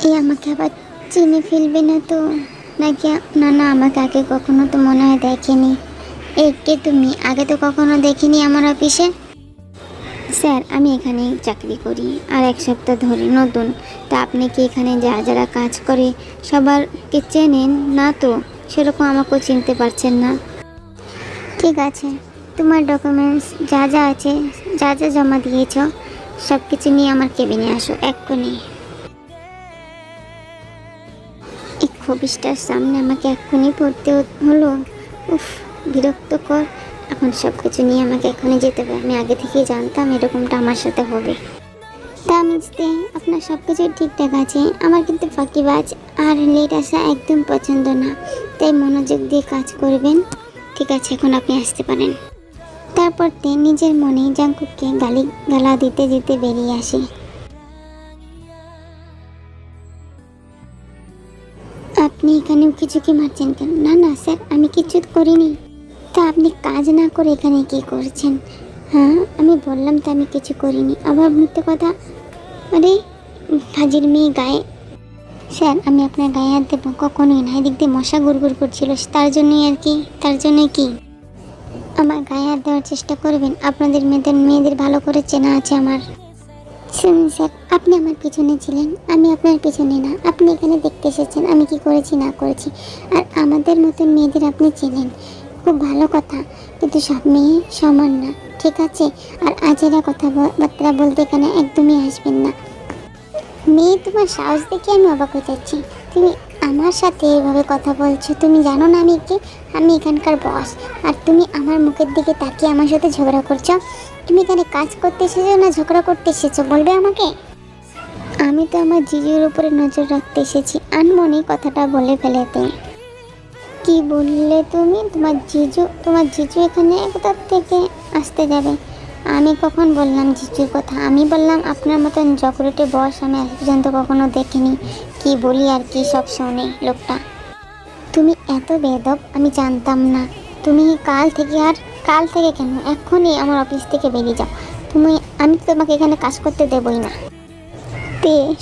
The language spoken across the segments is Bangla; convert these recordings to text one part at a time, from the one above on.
এই আমাকে আবার চিনে ফেলবে না তো নাকি? না না, আমাকে আগে কখনো তো মনে হয় দেখেনি। কে তুমি? আগে তো কখনো দেখিনি আমার অফিসে। স্যার, আমি এখানে চাকরি করি আর 1 সপ্তাহ ধরে নতুন। তা আপনি কি এখানে যারা কাজ করে সবারকে চেনেন না? তো সেরকম আমাকেও চিনতে পারছেন না। ঠিক আছে, তোমার ডকুমেন্টস যা যা আছে, যা যা জমা দিয়েছ, সব কিছু নিয়ে আমার কেবিনে আসো এক্ষুনি। এই খবিসটার সামনে আমাকে এক্ষুনি পড়তে হলো। উফ, বিরক্তকর। এখন সব কিছু নিয়ে আমাকে এক্ষুনি যেতে হবে। আমি আগে থেকেই জানতাম এরকমটা আমার সাথে হবে। তা মিস্তে, আপনার সব কিছু ঠিকঠাক আছে। আমার কিন্তু ফাঁকিবাজ আর লেট আসা একদম পছন্দ না, তাই মনোযোগ দিয়ে কাজ করবেন। ঠিক আছে, এখন আপনি আসতে পারেন। তারপর নিজের মনে জাঙ্কুককে গালা দিতে দিতে বেরিয়ে আসে। আপনি এখানেও কিছুকে মারছেন কেন? না না স্যার, আমি কিছু করিনি। তা আপনি কাজ না করে এখানে কি করছেন? হ্যাঁ, আমি বললাম তো আমি কিছু করিনি, আবার মিথ্যে কথা। আরে হাজির মেয়ে গায়ে। স্যার, আমি আপনার গায়ে হাত দেবো? কখনোই না। এদিক দিয়ে মশা গুড়গুড় করছিল, তার জন্যই আর কি। তার জন্যই কি আমার গায়ে হাত দেওয়ার চেষ্টা করবেন? আপনাদের মেয়েদের ভালো করে চেনা আছে আমার। শুনুন স্যার, আপনি আমার পিছনে ছিলেন, আমি আপনার পিছনে না। আপনি এখানে দেখতে এসেছেন আমি কি করেছি না করেছি, আর আমাদের মতন মেয়েদের আপনি চেনেন, খুব ভালো কথা। কিন্তু সব মেয়ে সমান না, ঠিক আছে? আর আজেরা কথাবার্তা বলতে এখানে একদমই আসবেন না। মেয়ে, তোমার সাহস দেখে আমি অবাক হয়ে যাচ্ছি। তুমি আমার সাথে এভাবে কথা বলছো? তুমি জানো না আমি কি? আমি এখানকার বস, আর তুমি আমার মুখের দিকে তাকিয়ে আমার সাথে ঝগড়া করছো? তুমি এখানে কাজ করতে এসেছো না ঝগড়া করতে এসেছো, বলবে আমাকে? আমি তো আমার জিজুর উপরে নজর রাখতে এসেছি। আনমনি কথাটা বলে ফেলেতে। কি বললে তুমি? তোমার জিজু এখানে কোথা থেকে আসতে যাবে? আমি কখন বললাম জিজুর কথা? আমি বললাম আপনার মতন জগরেটে বস আমি আজ পর্যন্ত কখনো দেখিনি। কি বলি আর কি সব শোনে লোকটা। তুমি এত বেয়াদব, আমি জানতাম না। তুমি কাল থেকে কেন, এক্ষুনি আমার অফিস থেকে বেরিয়ে যাও। আমি তো তোমাকে এখানে কাজ করতে দেবই না।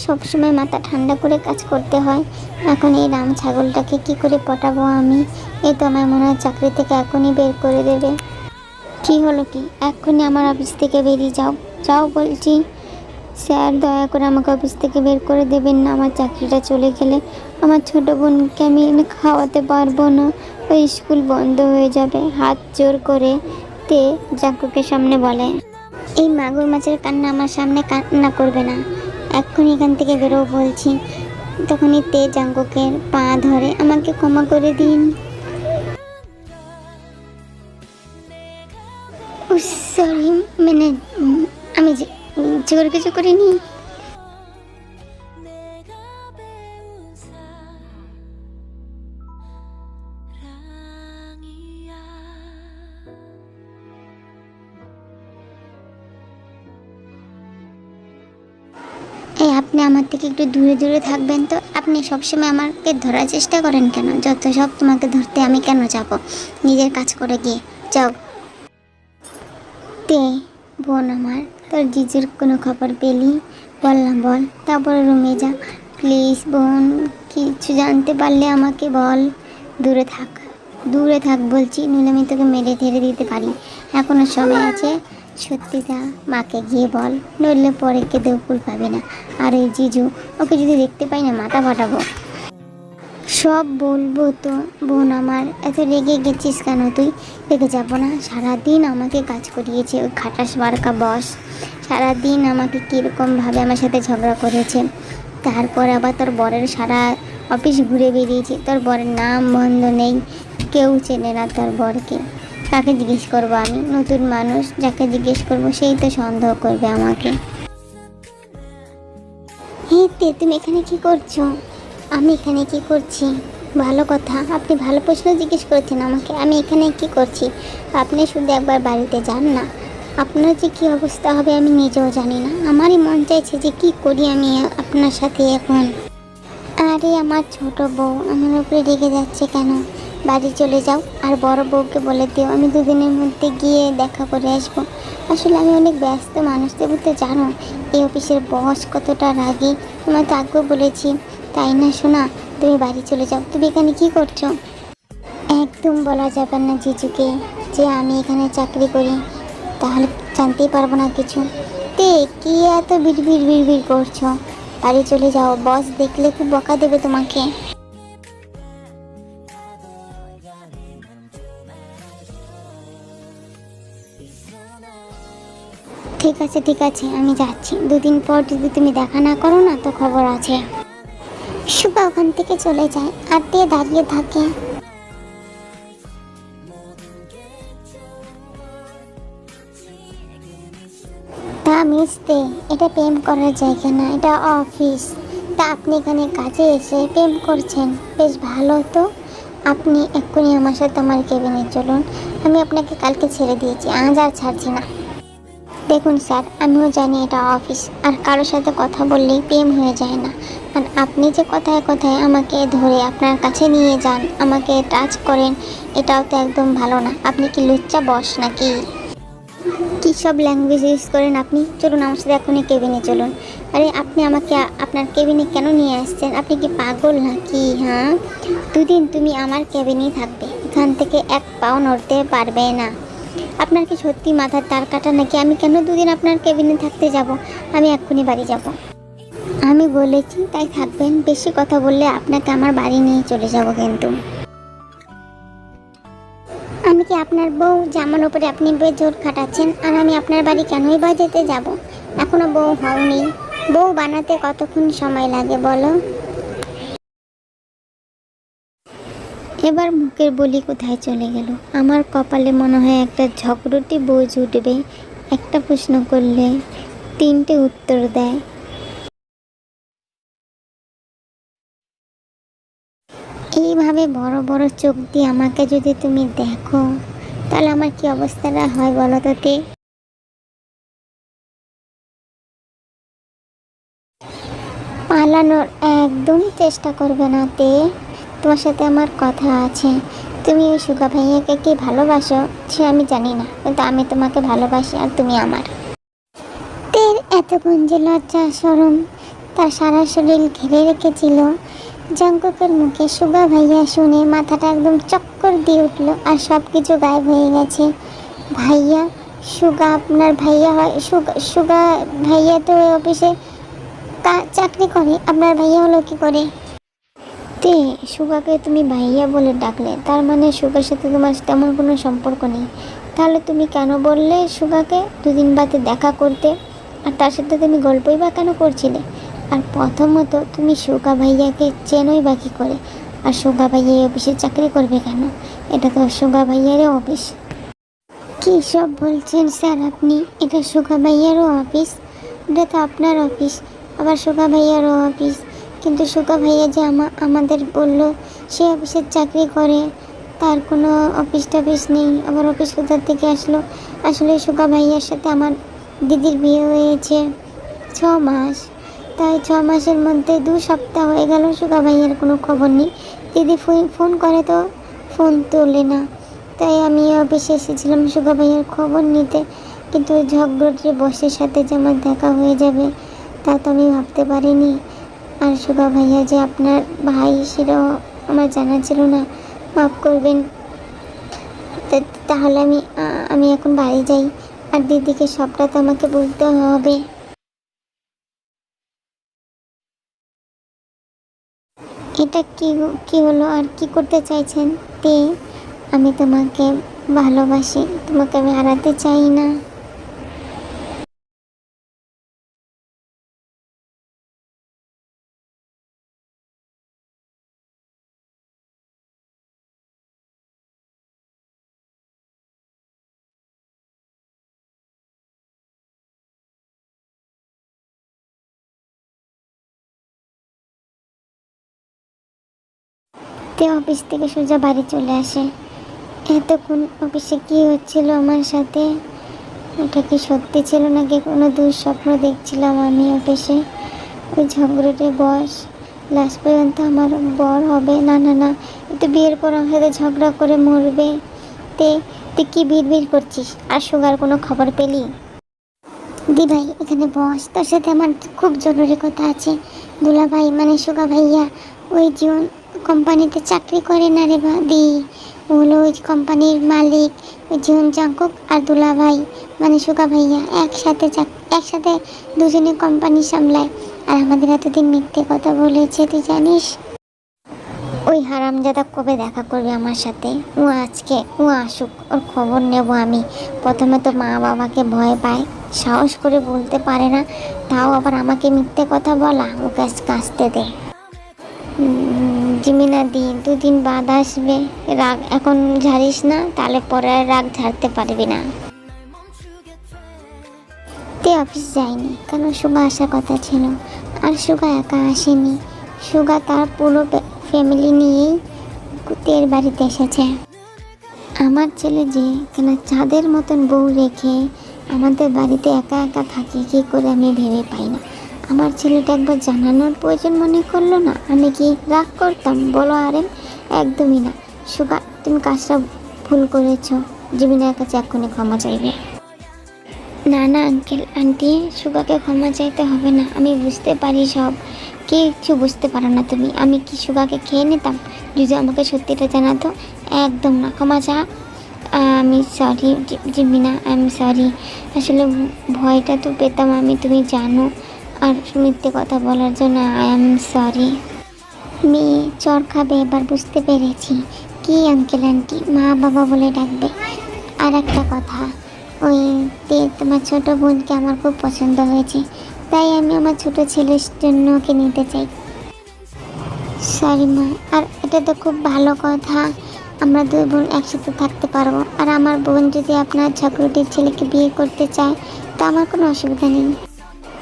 সবসময় মাথা ঠান্ডা করে কাজ করতে হয়। এখন এই রাম ছাগলটাকে কি করে পটাবো আমি? এই তো আমার মনে হয় চাকরি থেকে এখনই বের করে দেবে। কি হলো কি? এক্ষুনি আমার অফিস থেকে বেরিয়ে যাও, যাও বলছি। স্যার, দয়া করে আমাকে অফিস থেকে বের করে দেবেন না। আমার চাকরিটা চলে গেলে আমার ছোট বোনকে আমি খাওয়াতে পারবো না, ওই স্কুল বন্ধ হয়ে যাবে। হাত জোর করে জাঙ্কুকের সামনে বলে। এই মাগুর মাছের কান্না আমার সামনে কান্না করবে না, এক্ষুনি এখান থেকে বেরো বলছি। তখনই জাঙ্কুকের পা ধরে, আমাকে ক্ষমা করে দিন। সরি, মানে আমি জোর কিছু করিনি। এই আপনি আমার থেকে একটু দূরে দূরে থাকবেন তো। আপনি সবসময় আমাকে ধরার চেষ্টা করেন কেন? যত সব তোমাকে ধরতে আমি কেন যাবো? নিজের কাজ করে গিয়ে যাও। বোন আমার, তোর জিজুর কোনো খবর পেলি? বললাম বল, তারপরে রুমে যা প্লিজ। বোন, কিছু জানতে পারলে আমাকে বল। দূরে থাক বলছি, নইলে আমি তোকে মেরে ঠেরে দিতে পারি। এখনো সময় আছে, সত্যিটা মাকে গিয়ে বল, নইলে পরে কেঁদেও কুল পাবে না। আর এই জিজু, ওকে যদি দেখতে পাই না মাথা ফাটাবো। সব বলবো তো বোন আমার। এত রেগে গেছিস কেন তুই? রেগে যাবো না? সারাদিন আমাকে কাজ করিয়েছে ওই খাটাস মার্কা বস। সারাদিন আমাকে কীরকমভাবে আমার সাথে ঝগড়া করেছে। তারপর আবার তোর বরের সারা অফিস ঘুরে বেরিয়েছে। তোর বরের নাম বন্ধ নেই, কেউ চেনে না তোর বরকে। কাকে জিজ্ঞেস করবো আমি? নতুন মানুষ, যাকে জিজ্ঞেস করবো সেই তো সন্দেহ করবে আমাকে। তুমি এখানে কি করছো? আমি এখানে কি করছি? ভালো কথা, আপনি ভালো প্রশ্ন জিজ্ঞেস করেছেন আমাকে। আমি এখানে কি করছি? আপনি শুধু একবার বাড়িতে যান না, আপনার যে কী অবস্থা হবে আমি নিজেও জানি না। আমারই মন চাইছে যে কি করি আমি আপনার সাথে এখন। আরে আমার ছোট বউ আমার উপরে রেগে যাচ্ছে কেন? বাড়ি চলে যাও আর বড় বউকে বলে দিও আমি দুদিনের মধ্যে গিয়ে দেখা করে আসবো। আসলে আমি অনেক ব্যস্ত মানুষ, তবু তো জানো এই অফিসের বস কতটা রাগী। তোমার তো আগেও বলেছি, তাই না শোনা? তুমি বাড়ি চলে যাও। তুমি এখানে কি করছো? একদম বলা যাবে না জিজুকে যে আমি এখানে চাকরি করি, তাহলে জানতেই পারবো না কিছু। তে কি এত বিড়বিড় বিড়বিড় করছো? বাড়ি চলে যাও, বস দেখলে খুব বকা দেবে তোমাকে। ঠিক আছে আমি যাচ্ছি। দুদিন পর যদি তুমি দেখা না করো না তো খবর আছে। সুপা ওখান থেকে চলে যায় আর দিয়ে দাঁড়িয়ে থাকে। তা মিশতে, এটা প্রেম করার জায়গা না, এটা অফিস। তা আপনি এখানে কাজে এসে প্রেম করছেন, বেশ ভালো তো। আপনি এক্ষুনি আমার সাথে আমার কেবিনে চলুন। আমি আপনাকে কালকে ছেড়ে দিয়েছি, আজ আর ছাড়ছি না। দেখুন স্যার, আমিও জানি এটা অফিস, আর কারোর সাথে কথা বললেই প্রেম হয়ে যায় না। আর আপনি যে কথায় কথায় আমাকে ধরে আপনার কাছে নিয়ে যান, আমাকে টাচ করেন, এটাও তো একদম ভালো না। আপনি কি লুচ্চা বস নাকি? কী সব ল্যাঙ্গুয়েজ ইউজ করেন আপনি? চলুন আমার সাথে এখনই কেবিনে চলুন। আরে আপনি আমাকে আপনার কেবিনে কেন নিয়ে আসছেন? আপনি কি পাগল নাকি? হ্যাঁ, দুদিন তুমি আমার কেবিনেই থাকবে, এখান থেকে এক পাও নড়তে পারবে না। আপনার কি সত্যি মাথার তার কাটা নাকি? আমি কেন দুদিন আপনার কেবিনে থাকতে যাব? আমি এক্ষুনি বাড়ি যাব। আমি বলেছি তাই থাকবেন। বেশি কথা বললে আপনাকে আমার বাড়ি নিয়ে চলে যাব কিন্তু। আমি কি আপনার বউ যে আমার উপরে আপনি জোর খাটাচ্ছেন? আর আমি আপনার বাড়ি কেনই বা যেতে যাব? এখনো বউ হওনি। বউ বানাতে কতক্ষণ সময় লাগে বলো? এবার মুখের বলি কোথায় চলে গেল? আমার কপালে মনে হয় একটা ঝগড়ুটি বউ জুটবে। একটা প্রশ্ন করলে তিনটে উত্তর দেয়। এইভাবে বড় বড় চোখ দিয়ে আমাকে যদি তুমি দেখো, তাহলে আমার কি অবস্থাটা হয় বলো তো? পালানোর একদম চেষ্টা করবে না তে। তোমার সাথে আমার কথা আছে। তুমি ওই সুগা ভাইয়াকে কি ভালোবাসো সে আমি জানি না, কিন্তু আমি তোমাকে ভালোবাসি আর তুমি আমার। তের এতক্ষণ যে লজ্জা শরম তার সারা শরীর ঘিরে রেখেছিল, জঙ্কুকের মুখে সুগা ভাইয়া শুনে মাথাটা একদম চক্কর দিয়ে উঠলো আর সব কিছু গায়েব হয়ে গেছে। ভাইয়া? সুগা আপনার ভাইয়া হয়? সুগা ভাইয়া তো ওই অফিসে চাকরি করে, আপনার ভাইয়া হলো কি করে? তে সুগাকে তুমি ভাইয়া বলে ডাকলে, তার মানে সুগার সাথে তোমার তেমন কোনো সম্পর্ক নেই। তাহলে তুমি কেন বললে সুগাকে দুদিন বাদে দেখা করতে? আর তার সাথে তুমি গল্পই বা কেন করছিলে? আর প্রথমত তুমি সুগা ভাইয়াকে চেনোই বা কী করে? আর সুগা ভাইয়া এই অফিসে চাকরি করবে কেন? এটা তো সুগা ভাইয়ারই অফিস। কী সব বলছেন স্যার আপনি? এটা সুগা ভাইয়ারও অফিস। এটা তো আপনার অফিস, আবার সুগা ভাইয়ারও অফিস। কিন্তু সুগা ভাইয়া যে আমাদের বলল সে অফিসের চাকরি করে, তার কোনো অফিস টফিস নেই। আবার অফিস কোথার থেকে আসলো? আসলে সুগা ভাইয়ার সাথে আমার দিদির বিয়ে হয়েছে 6 মাস। তাই 6 মাসের মধ্যে 2 সপ্তাহ হয়ে গেল সুগা ভাইয়ার কোনো খবর নেই। দিদি ফোন করে তো ফোন তোলে না। তাই আমি অফিসে এসেছিলাম সুগা ভাইয়ার খবর নিতে, কিন্তু ওই ঝগড়াটির বসের সাথে যে আমার দেখা হয়ে যাবে তা তো আমি ভাবতে পারিনি। আর সুগা ভাইয়া যে আপনার ভাই সেটাও আমার জানা ছিল না, মাফ করবেন। তাহলে আমি এখন বাড়ি যাই, আর দিদিকে সবটা তো আমাকে বলতে হবে। এটা কি হলো? আর কি করতে চাইছেন তে? আমি তোমাকে ভালোবাসি, তোমাকে আমি হারাতে চাই না। তে অফিস থেকে সোজা বাড়ি চলে আসে। এতক্ষণ অফিসে কি হচ্ছিল আমার সাথে? এটা কি সত্যি ছিল নাকি কোনো দুঃস্বপ্ন দেখছিলাম আমি অফিসে? ওই ঝগড়াটে বস লাস্ট পর্যন্ত আমার বর হবে? না না না, তো বিয়ের পর আমার সাথে ঝগড়া করে মরবে। তে তুই কি বিড়বিড় করছিস? আর সুগার কোনো খবর পেলি? দি ভাই এখানে বস, তোর সাথে আমার খুব জরুরি কথা আছে। দুলা ভাই মানে সুগা ভাইয়া ওই জীবন কোম্পানিতে চাকরি করে না রে দি, হলো ওই কোম্পানির মালিক। ওই জীবন জাঙ্কুক আর দুলা ভাই মানে সুগা ভাইয়া একসাথে দুজনে কোম্পানি সামলায়। আর আমাদের এতদিন মিথ্যে কথা বলেছে তুই জানিস। ওই হারামজাদা কবে দেখা করবে আমার সাথে? ও আসুক, ওর খবর নেব আমি। প্রথমে তো মা বাবাকে ভয় পায়, সাহস করে বলতে পারে না, তাও আবার আমাকে মিথ্যে কথা বলা। ওকে কাঁচতে দে। জিমিনা দি 2 দিন বাদ আসবে। রাগ এখন ঝাড়িস না, তাহলে পরে আর রাগ ঝাড়তে পারবি না। তে অফিস যায়নি কেন? সুগা আসার কথা ছিল। আর সুগা একা আসেনি, সুগা তার পুরো ফ্যামিলি নিয়েই তের বাড়িতে এসেছে। আমার ছেলে যে কেন চাঁদের মতন বউ রেখে আমাদের বাড়িতে একা একা থাকে কী করে আমি ভেবে পাই না। আমার ছেলেটা একবার জানানোর প্রয়োজন মনে করলো না। আমি কি রাগ করতাম বলো? আরে একদমই না। সুগা তুমি কাজটা ভুল করেছো, জীবনের কাছে এক্ষুনি ক্ষমা চাইবে। না না আঙ্কেল আন্টি, সুগাকে ক্ষমা চাইতে হবে না। আমি বুঝতে পারি সব, কিছু বুঝতে পারো না তুমি। আমি কি সুগাকে খেয়ে নিতাম যদি আমাকে সত্যিটা জানাতো? একদম না, ক্ষমা চা। আমি সরি জিমিনা, আই এম সরি। আসলে ভয়টা তো পেতাম আমি, তুমি জানো। আর মিথ্যে কথা বলার জন্য আই এম সরি। মেয়ে চর খাবে এবার বুঝতে পেরেছি। কি আঙ্কেল আন্টি মা বাবা বলে ডাকবে। আর একটা কথা, ওই তোমার ছোট বোনকে আমার খুব পছন্দ হয়েছে, তাই আমি আমার ছোট ছেলের জন্য ওকে নিতে চাই। সরি মা। আর এটা তো খুব ভালো কথা, আমরা 2 বোন একসাথে থাকতে পারবো। আর আমার বোন যদি আপনার ঝগড়ুটির ছেলেকে বিয়ে করতে চায় তা আমার কোনো অসুবিধা নেই।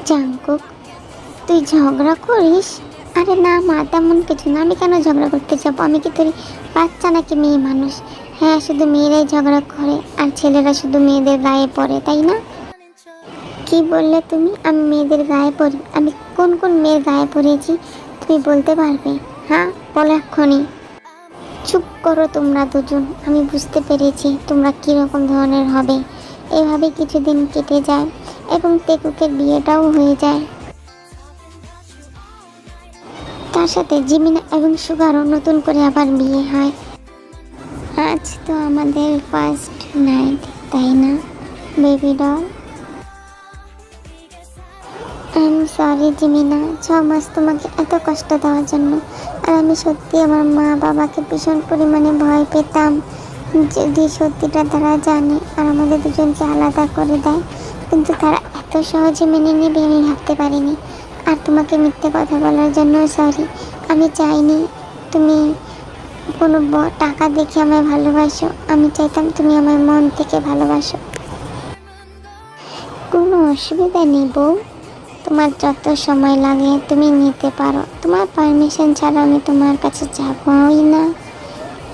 জাঙ্কুক তুই ঝগড়া করিস? আরে না মা, তেমন কিছু না। আমি কেন ঝগড়া করতে যাবো? আমি কি তোর বাচ্চা নাকি মেয়ে মানুষ? হ্যাঁ, শুধু মেয়েরাই ঝগড়া করে আর ছেলেরা শুধু মেয়েদের গায়ে পড়ে, তাই না? কি বললে তুমি? আমি মেয়েদের গায়ে পড়ি? আমি কোন কোন মেয়ের গায়ে পড়েছি তুমি বলতে পারবে? হ্যাঁ বলো এক্ষুনি। চুপ করো তোমরা দুজন। আমি বুঝতে পেরেছি তোমরা কীরকম ধরনের হবে। এভাবে কিছুদিন কেটে যায় এবং টেকুকের বিয়েটাও হয়ে যায়। তার সাথে জিমিনা এবং সুগারও নতুন করে আবার বিয়ে হয়। আজ তো আমাদের ফার্স্ট নাইট, তাই না baby doll? I am sorry জিমিনা, 6 মাস তোমাকে এত কষ্ট দেওয়ার জন্য। আর আমি সত্যি আমার মা বাবাকে ভীষণ পরিমাণে ভয় পেতাম, যদি সত্যিটা তারা জানে আর আমাদের দুজনকে আলাদা করে দেয়। কিন্তু তারা এত সহজে মেনে নেবে আমি ভাবতে পারিনি। আর তোমাকে মিথ্যে কথা বলার জন্য সরি। আমি চাইনি তুমি কোনো টাকা দেখে আমায় ভালোবাসো, আমি চাইতাম তুমি আমার মন থেকে ভালোবাসো। কোনো অসুবিধা নেই বউ, তোমার যত সময় লাগে তুমি নিতে পারো। তোমার পারমিশন ছাড়া আমি তোমার কাছে যাবই না।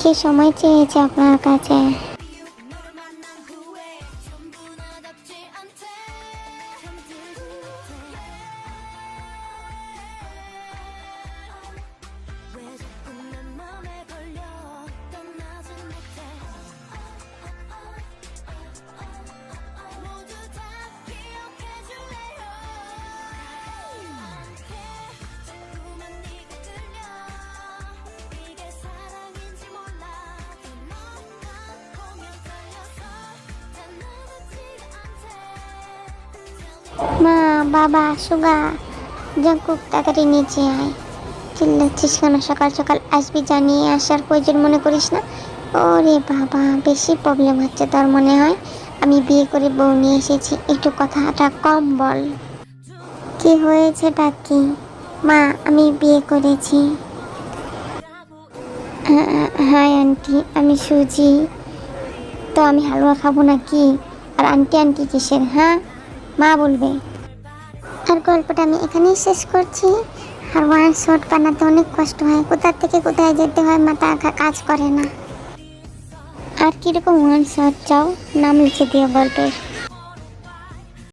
কে সময় চেয়েছে আপনার কাছে? মা বাবা সুগা জাঙ্কুক তাড়াতাড়ি নিচে আয়। চিল্লাচ্ছিস কেন? সকাল সকাল আসবি, জানিয়ে আসার প্রয়োজন মনে করিস না? ওরে বাবা, বেশি প্রবলেম হচ্ছে তোর মনে হয়। আমি বিয়ে করে বউ নিয়ে এসেছি, একটু কথাটা কম বল। কি হয়েছে কি? মা আমি বিয়ে করেছি। হ্যাঁ আন্টি, আমি সুজি। তো আমি হালুয়া খাবো নাকি? আর আন্টি আন্টি কিসের? হ্যাঁ মা বলবে। আর গল্পটা আমি এখানেই শেষ করছি। আর ওয়ান শট বানাতে অনেক কষ্ট হয়, কোথা থেকে কোথায় যেতে হয় মাথা কাজ করে না। আর কীরকম ওয়ান শট চাও নাম লিখে দিও গল্পের।